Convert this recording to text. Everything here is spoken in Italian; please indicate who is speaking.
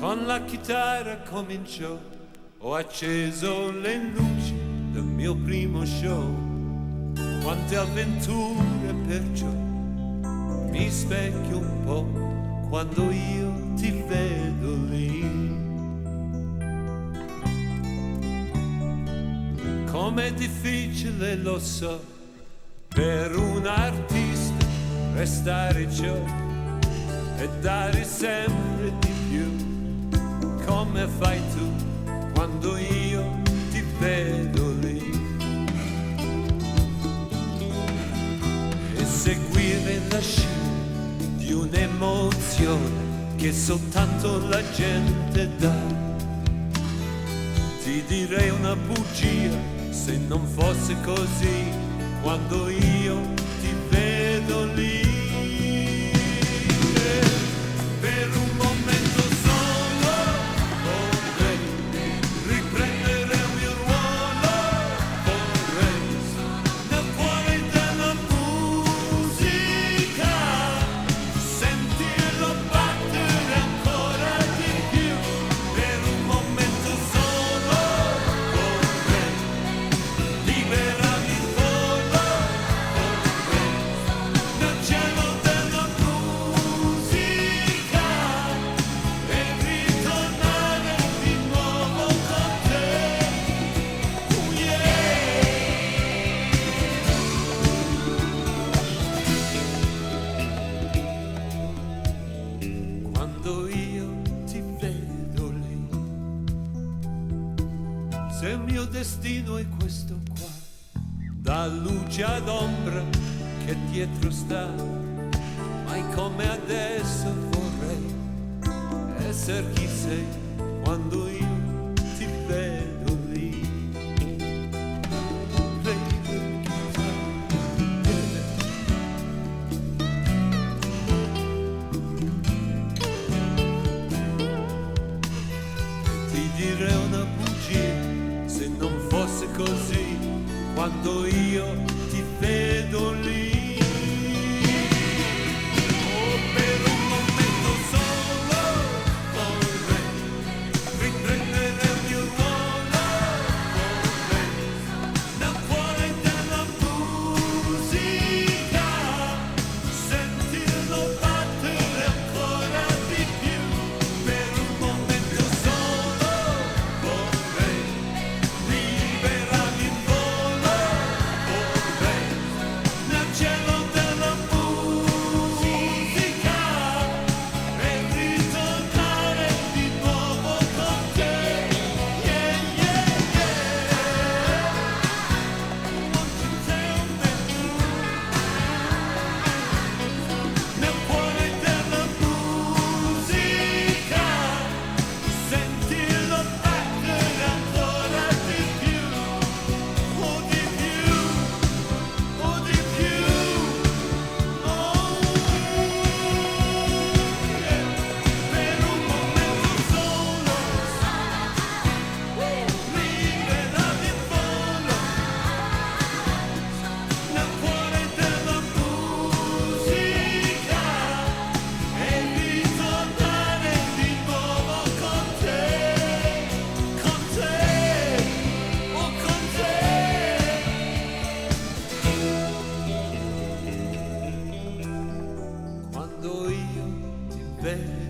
Speaker 1: Con la chitarra cominciò, ho acceso le luci del mio primo show. Quante avventure perciò, mi specchio un po' quando io ti vedo lì. Com'è difficile, lo so, per un artista restare ciò e dare sempre di più. Come fai tu quando io ti vedo lì? E seguire la scia di un'emozione che soltanto la gente dà. Ti direi una bugia se non fosse così quando io ti vedo lì. Per un momento solo vorrei riprendere il mio ruolo, vorrei nel cuore della musica sentirlo battere ancora di più. Per un momento solo vorrei liberarmi in volo, vorrei nel cielo della musica e ritornare di nuovo con te. Yeah. Quando io ti vedo lì, se il mio destino è questo qua, da luce ad ombra che dietro sta, mai come adesso vorrei essere chi sei quando io ti vedo lì. Play the guitar, yeah. Ti direi una bugia se non fosse così quando io ti vedo lì. Oh, per un momento solo vorrei riprendere il mio ruolo, vorrei nel cuore della musica sentirlo battere ancora di più. Per un momento solo vorrei liberarmi in volo, vorrei nel cielo della musica e ritornare di nuovo con te. Yeah, yeah, yeah. Won't you tell me? Nel cuore della musica sentirlo battere ancora di più, oh di più, oh di più, oh yeah. Per un momento solo liberarmi in volo nel cuore della musica e ritornare di nuovo con te, con te, oh con te. Quando io ti vedo